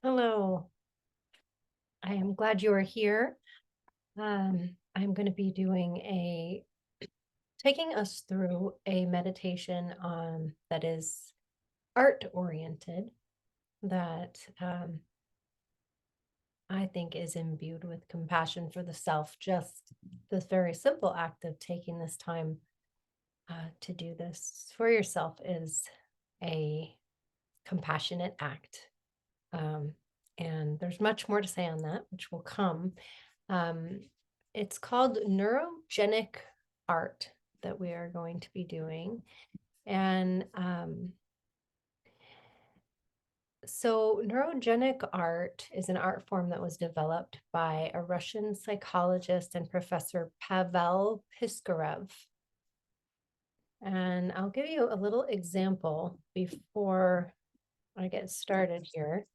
Hello, I am glad you are here. I'm going to be taking us through a meditation that is art oriented, that I think is imbued with compassion for the self. Just this very simple act of taking this time to do this for yourself is a compassionate act. Um, and there's much more to say on that, which will come. Um, it's called Neurogenic Art that we are going to be doing. And so, neurogenic art is an art form that was developed by a Russian psychologist and professor Pavel Piskarev. And I'll give you a little example before I get started here,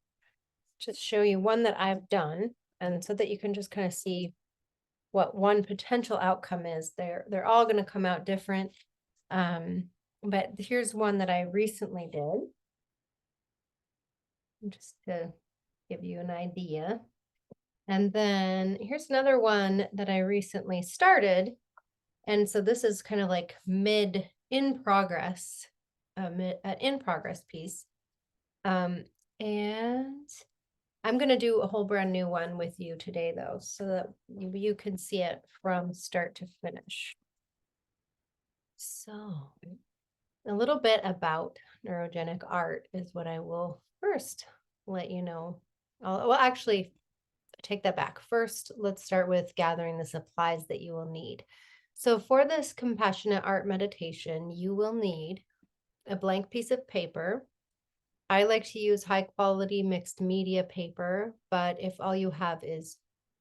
just show you one that I've done, and so that you can just kind of see what one potential outcome is. They're all going to come out different. But here's one that I recently did, just to give you an idea. And then here's another one that I recently started. And so this is kind of like in progress piece. And I'm going to do a whole brand new one with you today, though, so that you can see it from start to finish. So, a little bit about neurogenic art is what I will first let you know. Well, actually, take that back. First, let's start with gathering the supplies that you will need. So, for this compassionate art meditation, you will need a blank piece of paper. I like to use high quality mixed media paper, but if all you have is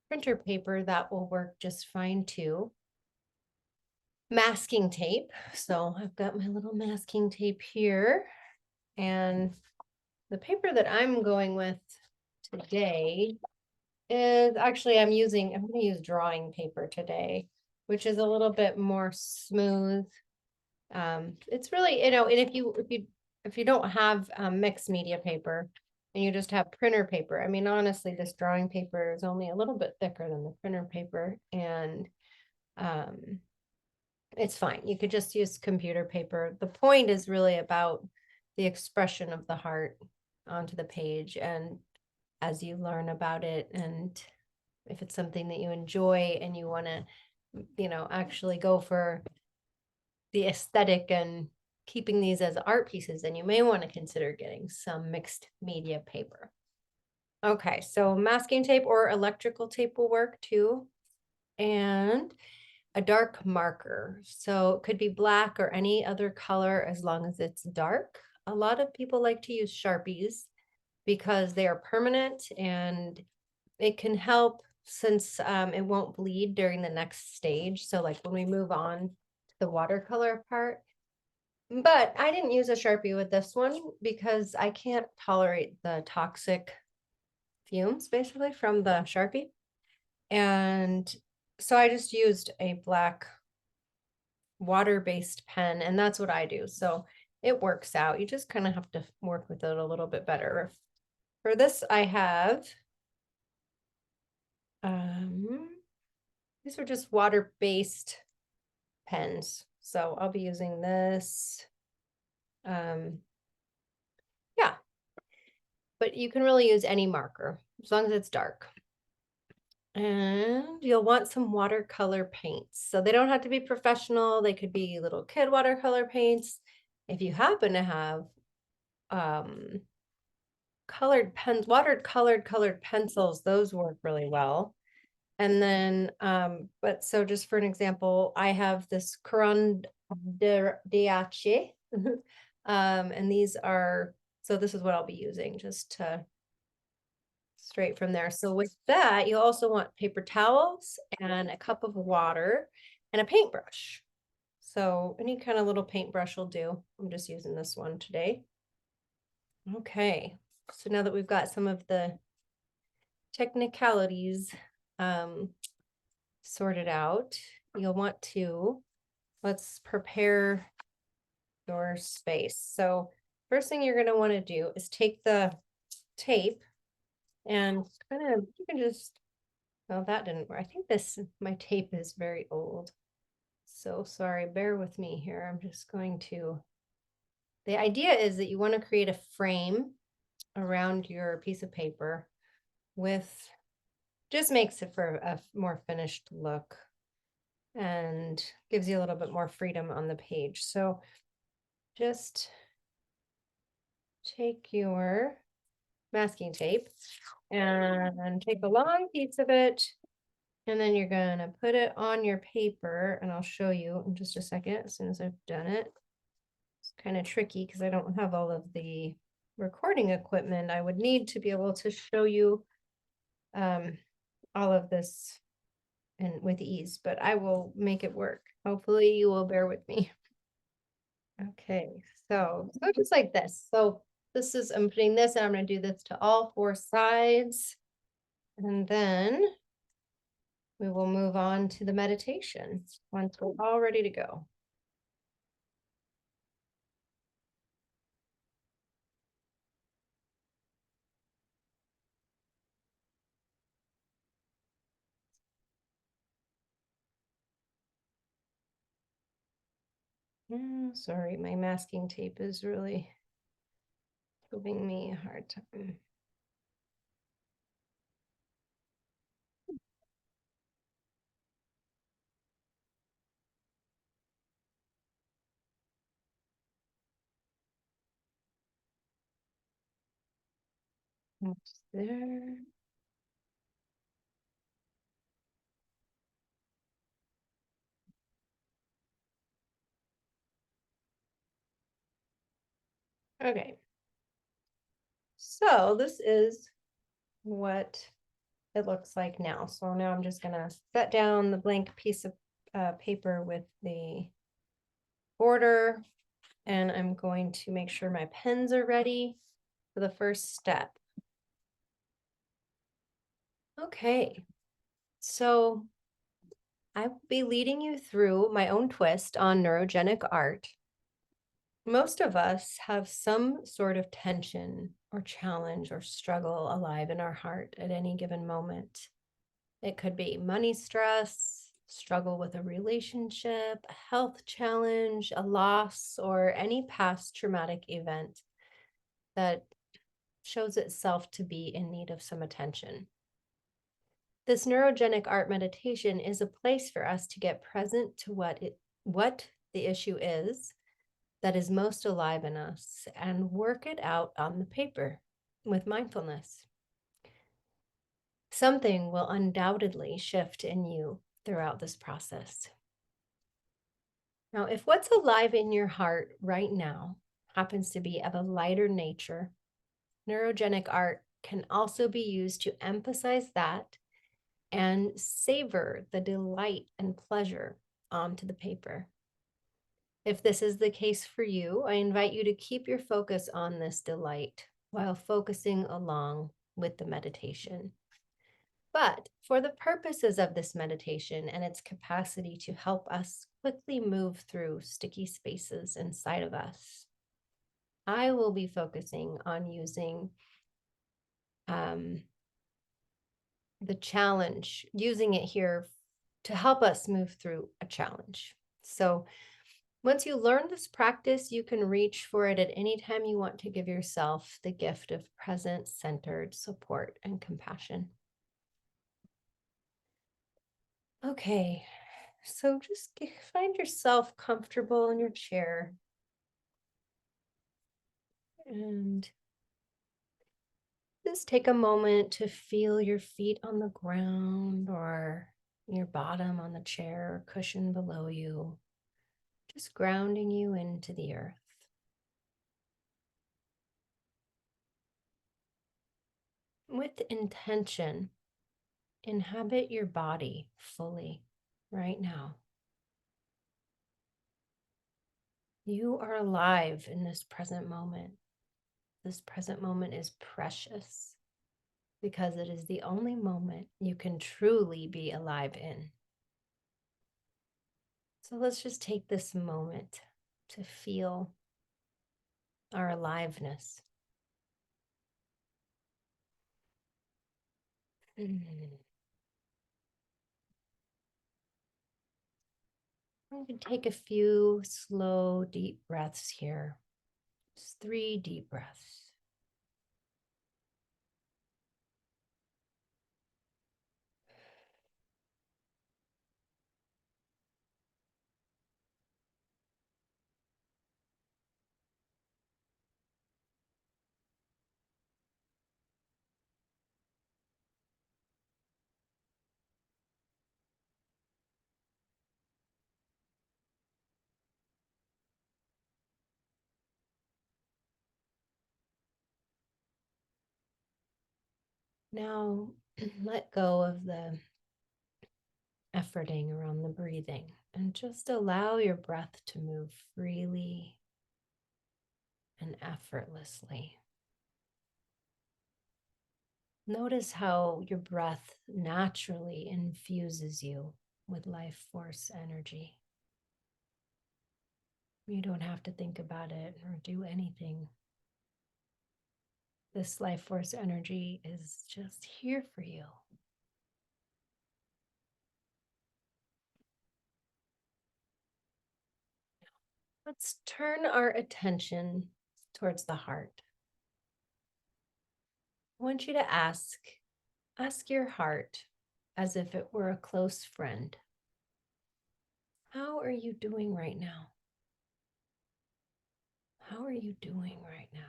printer paper, that will work just fine too. Masking tape. So I've got my little masking tape here, and the paper that I'm going with today is actually I'm going to use drawing paper today, which is a little bit more smooth. It's really, and if you don't have mixed media paper and you just have printer paper, I mean, honestly, this drawing paper is only a little bit thicker than the printer paper, and um, it's fine. You could just use computer paper. The point is really about the expression of the heart onto the page. And as you learn about it, and if it's something that you enjoy and you want to, actually go for the aesthetic and keeping these as art pieces, then you may want to consider getting some mixed media paper. Okay, so masking tape or electrical tape will work too. And a dark marker. So it could be black or any other color as long as it's dark. A lot of people like to use Sharpies because they are permanent and it can help since it won't bleed during the next stage. So like when we move on to the watercolor part. But I didn't use a Sharpie with this one because I can't tolerate the toxic fumes basically from the Sharpie. And so I just used a black water-based pen, and that's what I do. So it works out. You just kind of have to work with it a little bit better. For this, I have these are just water-based pens. So I'll be using this. Yeah, but you can really use any marker as long as it's dark. And you'll want some watercolor paints. So they don't have to be professional. They could be little kid watercolor paints. If you happen to have colored pens, colored pencils, those work really well. And then, but so just for an example, I have this Caran d'Ache. And these are, so this is what I'll be using just to straight from there. So with that, you also want paper towels and a cup of water and a paintbrush. So any kind of little paintbrush will do. I'm just using this one today. Okay, so now that we've got some of the technicalities sorted out, you'll want to, let's prepare your space. So first thing you're going to want to do is take the tape And you can just, well, that didn't work. I think my tape is very old. So sorry, bear with me here. I'm just going to, the idea is that you want to create a frame around your piece of paper with, just makes it for a more finished look and gives you a little bit more freedom on the page. So just take your masking tape and take a long piece of it, and then you're gonna put it on your paper, and I'll show you in just a second as soon as I've done it. It's kind of tricky because I don't have all of the recording equipment I would need to be able to show you all of this and with ease, but I will make it work. Hopefully you will bear with me. Okay, so just like this. So this is, I'm putting this and I'm going to do this to all four sides. And then we will move on to the meditation once we're all ready to go. Sorry, my masking tape is really giving me a hard time. Almost there. Okay. So this is what it looks like now. So now I'm just gonna set down the blank piece of paper with the border, and I'm going to make sure my pens are ready for the first step. Okay, so I will be leading you through my own twist on neurogenic art. Most of us have some sort of tension or challenge or struggle alive in our heart at any given moment. It could be money stress, struggle with a relationship, a health challenge, a loss, or any past traumatic event that shows itself to be in need of some attention. This neurogenic art meditation is a place for us to get present to what the issue is that is most alive in us and work it out on the paper with mindfulness. Something will undoubtedly shift in you throughout this process. Now, if what's alive in your heart right now happens to be of a lighter nature, neurogenic art can also be used to emphasize that and savor the delight and pleasure onto the paper. If this is the case for you, I invite you to keep your focus on this delight while focusing along with the meditation. But for the purposes of this meditation and its capacity to help us quickly move through sticky spaces inside of us, I will be focusing on using the challenge, using it here to help us move through a challenge. So once you learn this practice, you can reach for it at any time you want to give yourself the gift of present, centered support and compassion. Okay, so just find yourself comfortable in your chair and just take a moment to feel your feet on the ground or your bottom on the chair or cushion below you, just grounding you into the earth. With intention, inhabit your body fully right now. You are alive in this present moment. This present moment is precious because it is the only moment you can truly be alive in. So let's just take this moment to feel our aliveness. Mm. We can take a few slow, deep breaths here. Just 3 deep breaths. Now, let go of the efforting around the breathing and just allow your breath to move freely and effortlessly. Notice how your breath naturally infuses you with life force energy. You don't have to think about it or do anything. This life force energy is just here for you. Let's turn our attention towards the heart. I want you to ask your heart as if it were a close friend. How are you doing right now? How are you doing right now?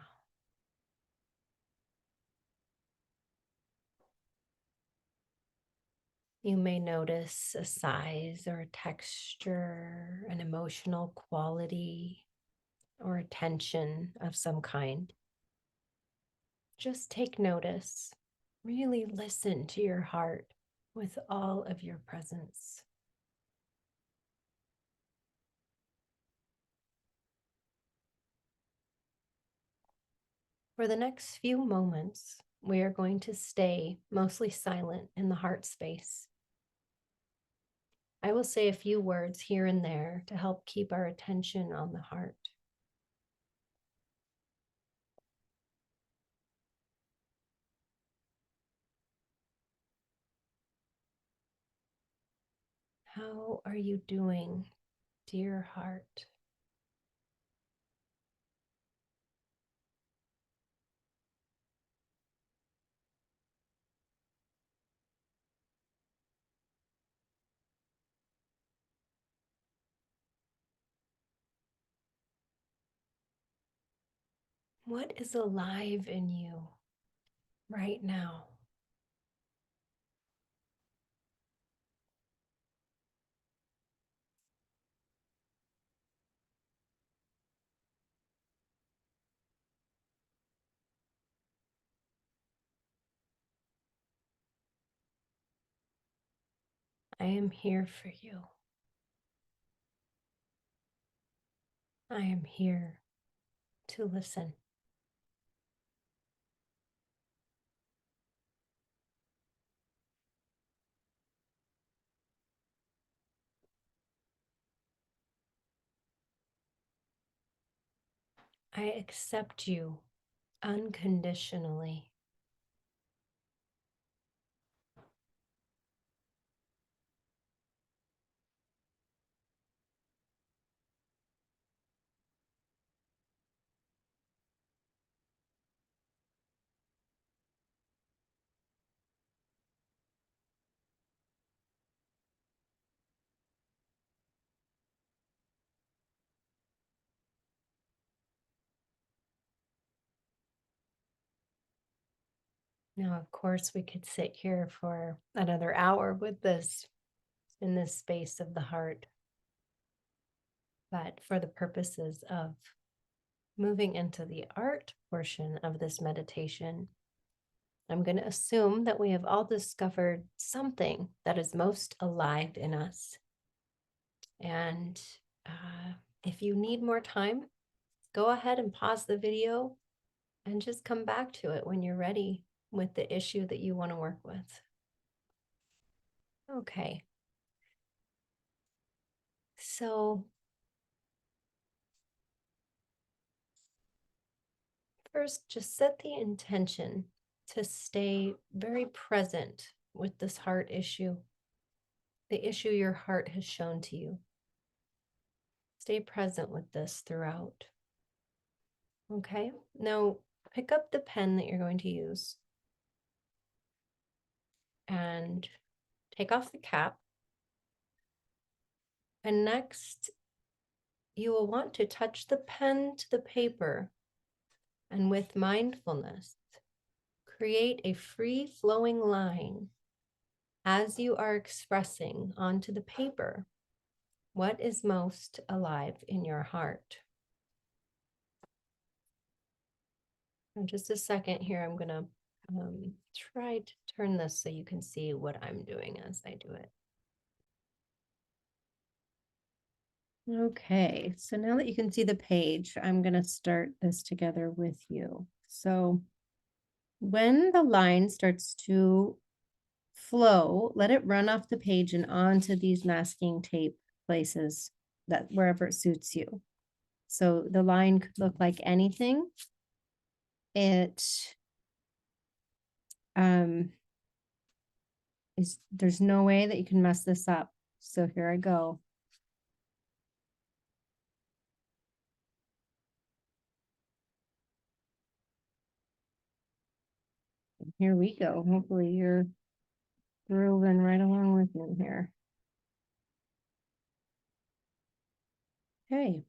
You may notice a size or a texture, an emotional quality, or a tension of some kind. Just take notice. Really listen to your heart with all of your presence. For the next few moments, we are going to stay mostly silent in the heart space. I will say a few words here and there to help keep our attention on the heart. How are you doing, dear heart? What is alive in you right now? I am here for you. I am here to listen. I accept you unconditionally. Now, of course, we could sit here for another hour with this in this space of the heart. But for the purposes of moving into the art portion of this meditation, I'm going to assume that we have all discovered something that is most alive in us. And if you need more time, go ahead and pause the video and just come back to it when you're ready with the issue that you want to work with. Okay. So first, just set the intention to stay very present with this heart issue, the issue your heart has shown to you. Stay present with this throughout. Okay, now pick up the pen that you're going to use and take off the cap. And next, you will want to touch the pen to the paper and with mindfulness, create a free-flowing line as you are expressing onto the paper what is most alive in your heart. In just a second here, I'm going to try to turn this so you can see what I'm doing as I do it. Okay, so now that you can see the page, I'm going to start this together with you. So when the line starts to flow, let it run off the page and onto these masking tape places, that wherever it suits you. So the line could look like anything. There's no way that you can mess this up. So here I go. Here we go. Hopefully you're grooving right along with me here. Okay.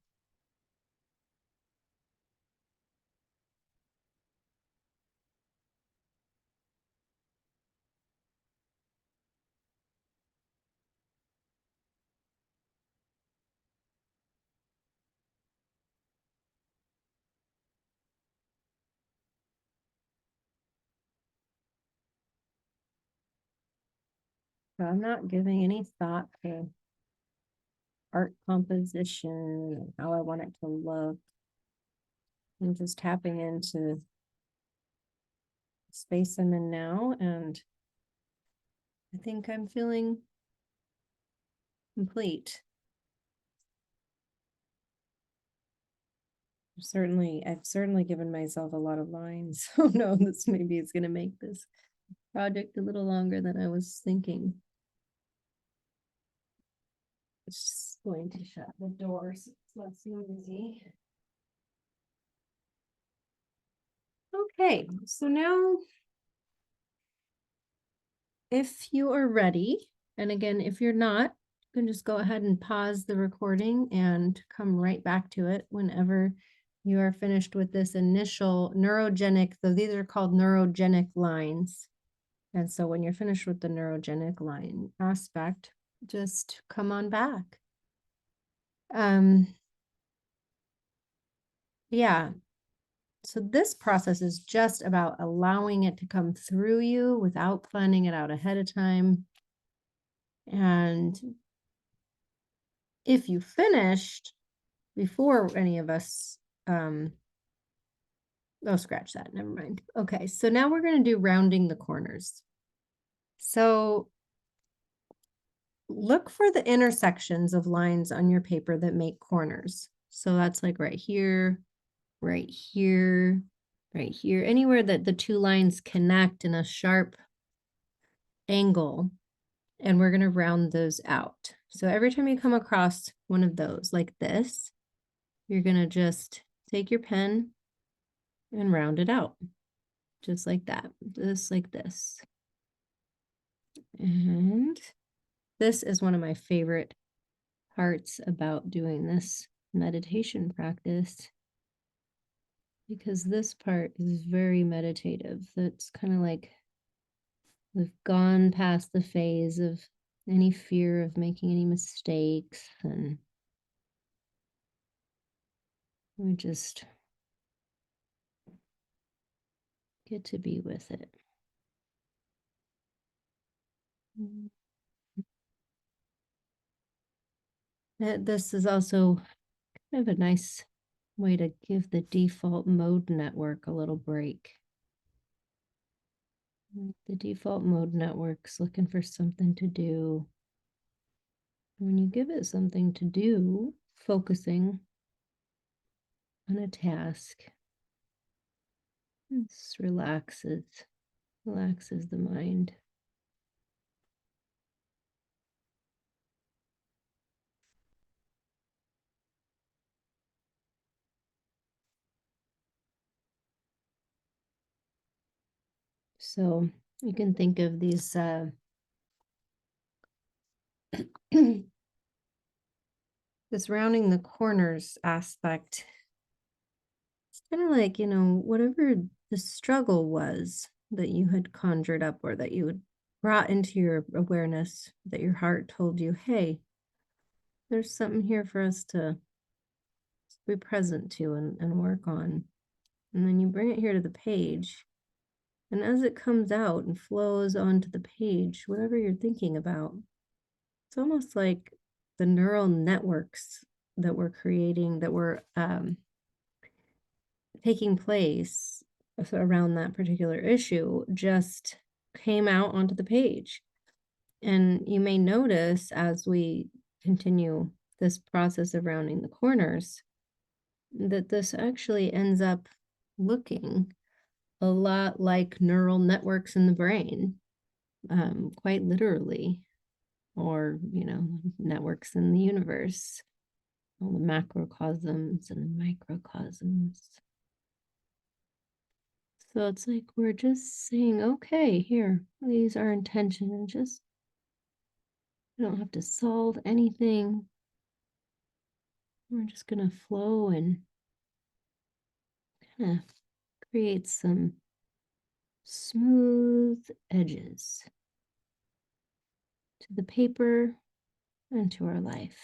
So I'm not giving any thought to art composition, how I want it to look. I'm just tapping into the space I'm in now, and I think I'm feeling complete. I've certainly given myself a lot of lines. Oh no, this maybe is going to make this project a little longer than I was thinking. Just going to shut the doors. It's less noisy. Okay, so now if you are ready, and again, if you're not, you can just go ahead and pause the recording and come right back to it whenever you are finished with this initial neurogenic. So these are called neurogenic lines. And so when you're finished with the neurogenic line aspect, just come on back. Yeah. So this process is just about allowing it to come through you without planning it out ahead of time. And if you finished before any of us, oh, scratch that, never mind. Okay, so now we're going to do rounding the corners. So look for the intersections of lines on your paper that make corners. So that's like right here, right here, right here, anywhere that the two lines connect in a sharp angle. And we're going to round those out. So every time you come across one of those like this, you're going to just take your pen and round it out. Just like that, just like this. And this is one of my favorite parts about doing this meditation practice, because this part is very meditative. That's kind of like we've gone past the phase of any fear of making any mistakes, and we just get to be with it. This is also kind of a nice way to give the default mode network a little break. The default mode network's looking for something to do. When you give it something to do, focusing on a task, this relaxes the mind. So you can think of these this rounding the corners aspect. It's kind of like, whatever the struggle was that you had conjured up or that you had brought into your awareness, that your heart told you, hey, there's something here for us to be present to and work on. And then you bring it here to the page. And as it comes out and flows onto the page, whatever you're thinking about, it's almost like the neural networks that we're creating, that were taking place around that particular issue, just came out onto the page. And you may notice as we continue this process of rounding the corners that this actually ends up looking a lot like neural networks in the brain, quite literally, or, networks in the universe, all the macrocosms and microcosms. So it's like we're just saying, okay, here, these are intention, and just, we don't have to solve anything. We're just going to flow and kind of create some smooth edges to the paper and to our life.